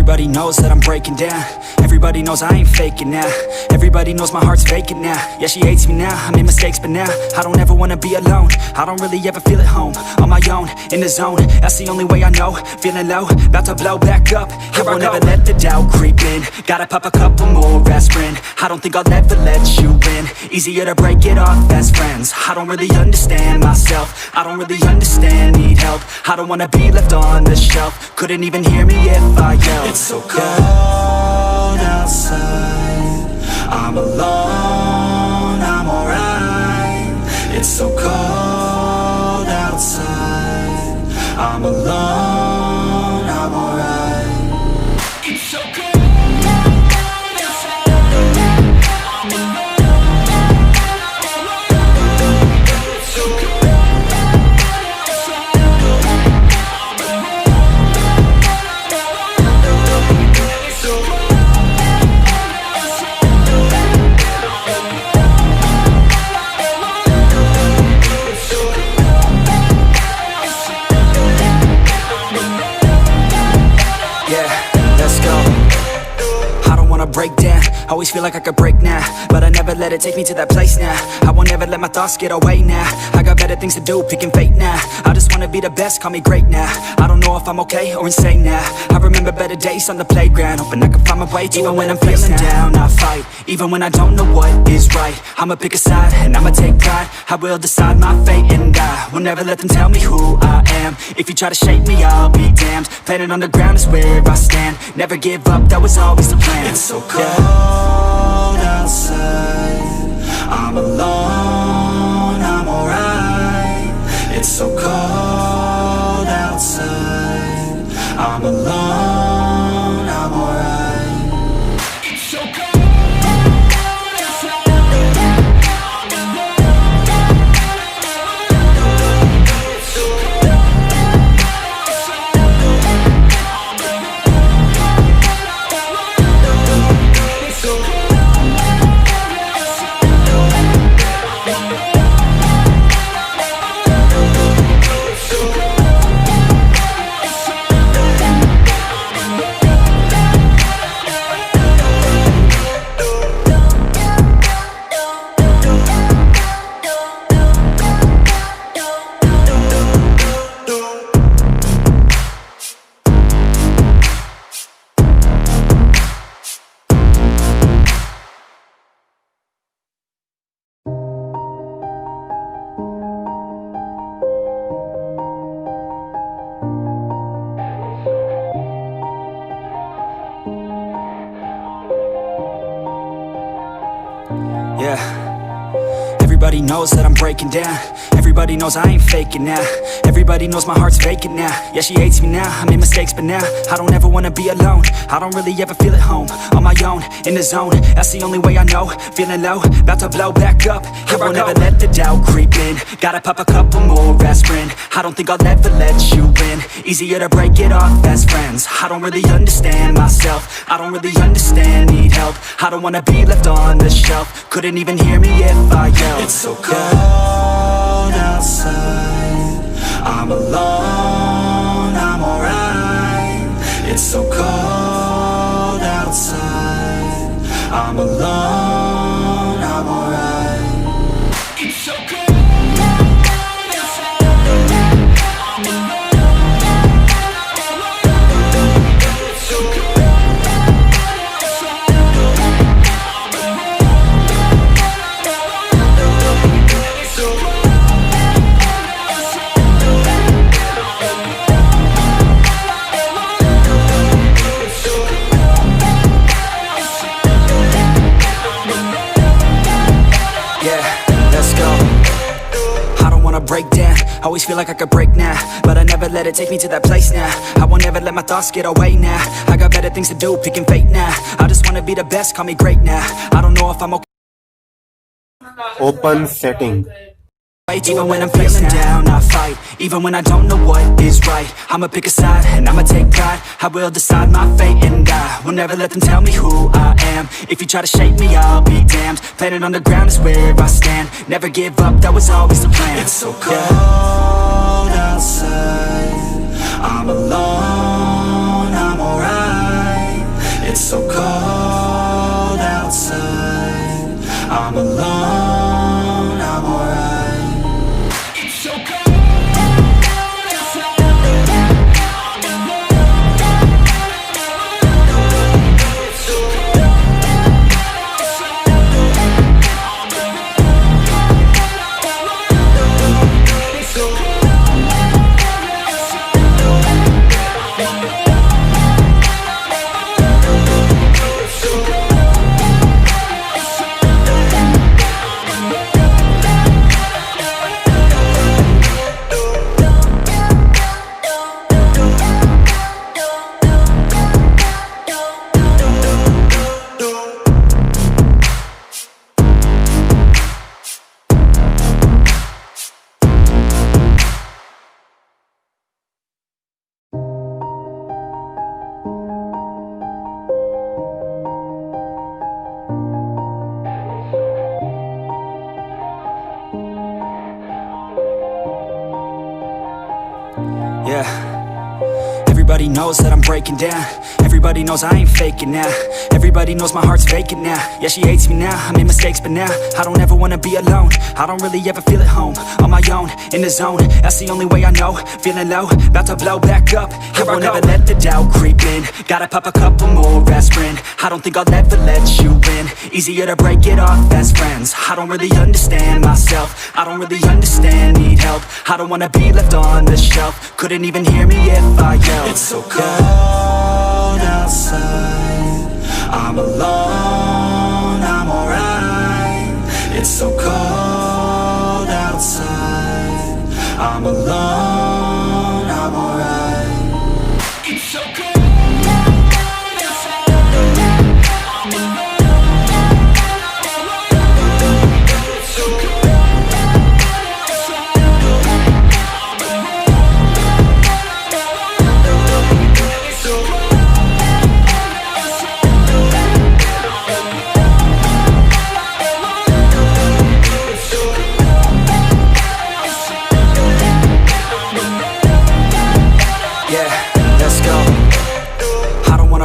Everybody knows that I'm breaking down. Everybody knows I ain't faking now. Everybody knows my heart's vacant now. Yeah, she hates me now, I made mistakes but now I don't ever wanna be alone. I don't really ever feel at home. On my own, in the zone, that's the only way I know. Feeling low, about to blow back up. I won't ever let the doubt creep in. Gotta pop a couple more aspirin. I don't think I'll ever let you in. Easier to break it off best friends. I don't really understand myself. I don't really understand, need help. I don't wanna be left on the shelf. Couldn't even hear me if I yelled. It's so cold outside, I'm alone, I'm alright. It's so cold outside, I'm alone, I'm alright. It's so cold. Break down, always feel like I could break now, but I never let it take me to that place now. I won't ever let my thoughts get away now. I got better things to do, picking fate now. I just wanna be the best, call me great now. I don't know if I'm okay or insane now. I remember better days on the playground, hoping I can find my way. Even when I'm feeling down, I fight. Even when I don't know what is right, I'ma pick a side and I'ma take pride. I will decide my fate and I will never let them tell me who I am. If you try to shape me, I'll be damned. Planet on the ground is where I stand. Never give up, that was always the plan. It's so cold outside, I'm alone, I'm alright. It's so cold outside, I'm alone, I'm alright. It's so cold. Everybody knows that I'm breaking down. Everybody knows I ain't faking now. Everybody knows my heart's vacant now. Yeah, she hates me now, I made mistakes but now I don't ever wanna be alone. I don't really ever feel at home. On my own, in the zone, that's the only way I know. Feeling low, about to blow back up. I won't ever let the doubt creep in. Gotta pop a couple more aspirin. I don't think I'll ever let you in. Easier to break it off best friends. I don't really understand myself. I don't really understand, need help. I don't wanna be left on the shelf. Couldn't even hear me if I yelled. It's so cold outside, I'm alone, I'm alright. It's so cold outside, I'm alone, I'm alright. It's so cold. Break down, always feel like I could break now, but I never let it take me to that place now. I won't ever let my thoughts get away now. I got better things to do, picking fate now. I just wanna be the best, call me great now. I don't know if I'm okay. Open setting. Even when I'm feeling down, I fight. Even when I don't know what is right, I'ma pick a side and I'ma take pride. I will decide my fate and I will never let them tell me who I am. If you try to shape me, I'll be damned. Planet on the ground is where I stand. Never give up, that was always the plan. It's so cold outside, I'm alone, I'm alright. I'm alone, I'm alright. It's so cold. Yeah. Everybody knows that I'm breaking down. Everybody knows I ain't faking now. Everybody knows my heart's vacant now. Yeah, she hates me now, I made mistakes but now I don't ever wanna be alone. I don't really ever feel at home. On my own, in the zone, that's the only way I know. Feeling low, about to blow back up. I won't ever let the doubt creep in. Gotta pop a couple more aspirin. I don't think I'll ever let you in. Easier to break it off best friends. I don't really understand myself. I don't really understand, need help. I don't wanna be left on the shelf. Couldn't even hear me if I yelled. It's so cold outside. I'm alone, I'm alright. It's so cold outside. I'm alone, I'm alright. It's so cold.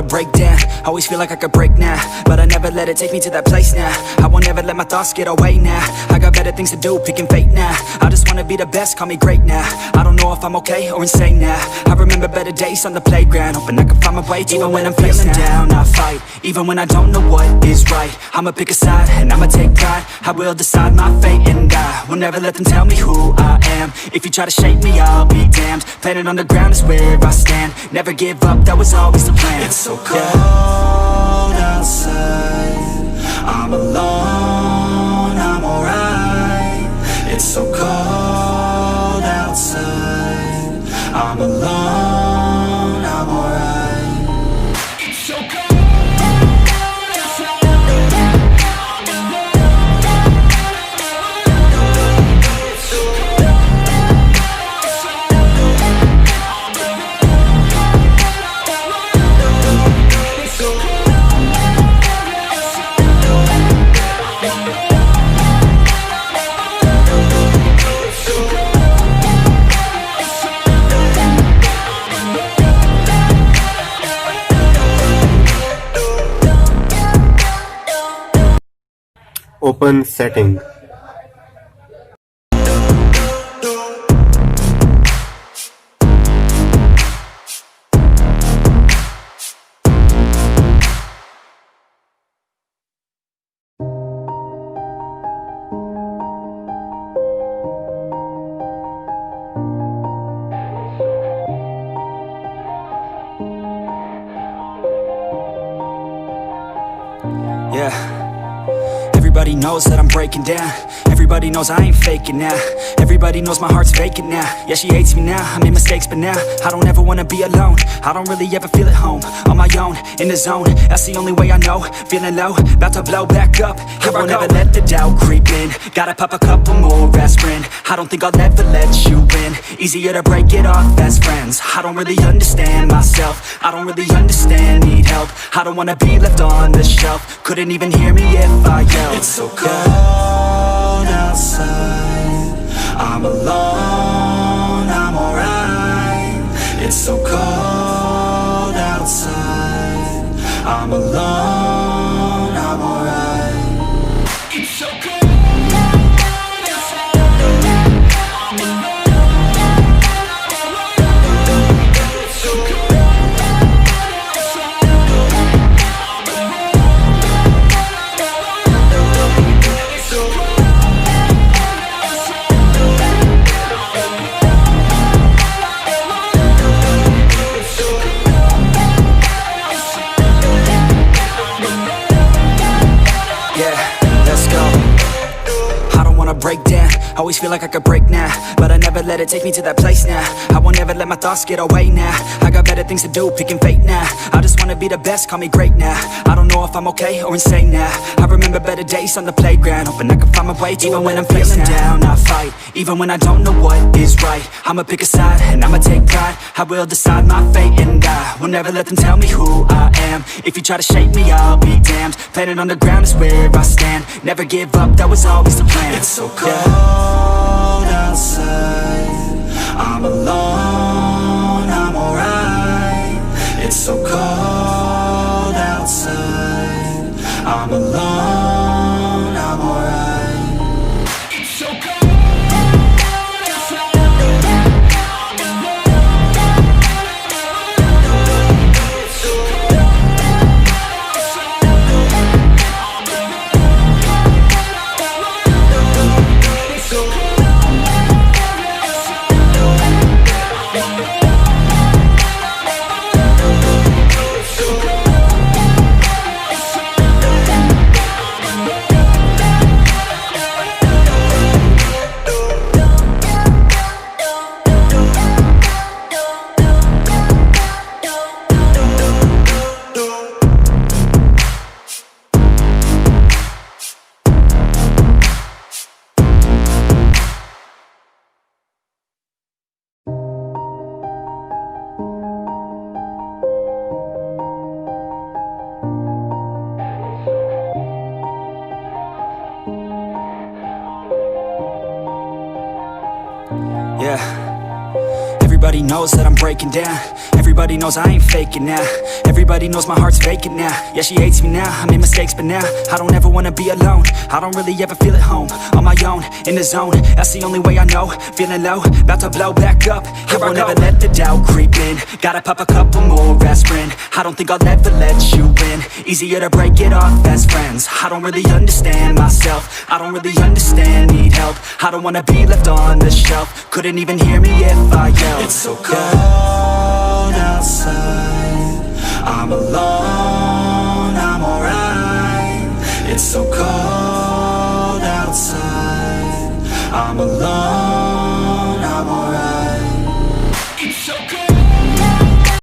Break down, always feel like I could break now, but I never let it take me to that place now. I won't ever let my thoughts get away now. I got better things to do, picking fate now. I just wanna be the best, call me great now. I don't know if I'm okay or insane now. I remember better days on the playground, hoping I can find my way. Even when I'm feeling down, I fight. Even when I don't know what is right, I'ma pick a side and I'ma take pride. I will decide my fate and I will never let them tell me who I am. If you try to shape me, I'll be damned. Planet on the ground is where I stand. Never give up, that was always the plan. It's so cold outside. I'm alone, I'm alright. It's so cold outside. I'm alone, I'm alright. It's so cold. Open setting. Yeah. Everybody knows that I'm breaking down. Everybody knows I ain't faking now. Everybody knows my heart's vacant now. Yeah, she hates me now, I made mistakes but now I don't ever wanna be alone. I don't really ever feel at home. On my own, in the zone, that's the only way I know. Feeling low, about to blow back up. I won't ever let the doubt creep in. Gotta pop a couple more aspirin. I don't think I'll ever let you in. Easier to break it off best friends. I don't really understand myself. I don't really understand, need help. I don't wanna be left on the shelf. Couldn't even hear me if I yelled. It's so cold outside. I'm alone, I'm alright. It's so cold outside. I'm alone, I'm alright. It's so cold outside. I'm alone. It's so cold outside. I'm alone. It's so cold outside. It's so yeah, let's go. I don't wanna break down, always feel like I could break now, but I never let it take me to that place now. I won't ever let my thoughts get away now. I got better things to do, picking fate now. I just wanna be the best, call me great now. I don't know if I'm okay or insane now. I remember better days on the playground, hoping I can find my way. Even when I'm feeling down, I fight. Even when I don't know what is right, I'ma pick a side and I'ma take pride. I will decide my fate and I will never let them tell me who I am. If you try to shake me, I'll be damned. Planet on the ground is where I stand. Never give up, that was always the plan. It's so cold outside. I'm alone, I'm alright. It's so cold outside. I'm alone, I'm alright. It's so cold outside. I'm alone. It's so cold outside. I'm alone. It's so cold. Yeah, everybody knows that I'm breaking down. Everybody knows I ain't faking now. Everybody knows my heart's vacant now. Yeah, she hates me now, I made mistakes but now I don't ever wanna be alone. I don't really ever feel at home. On my own, in the zone, that's the only way I know. Feeling low, about to blow back up. I won't ever let the doubt creep in. Gotta pop a couple more aspirin. I don't think I'll ever let you in. Easier to break it off best friends. I don't really understand myself. I don't really understand, need help. I don't wanna be left on the shelf. Couldn't even hear me if I yelled. It's so cold outside. I'm alone, I'm alright. It's so cold outside. I'm alone, I'm alright. It's so cold.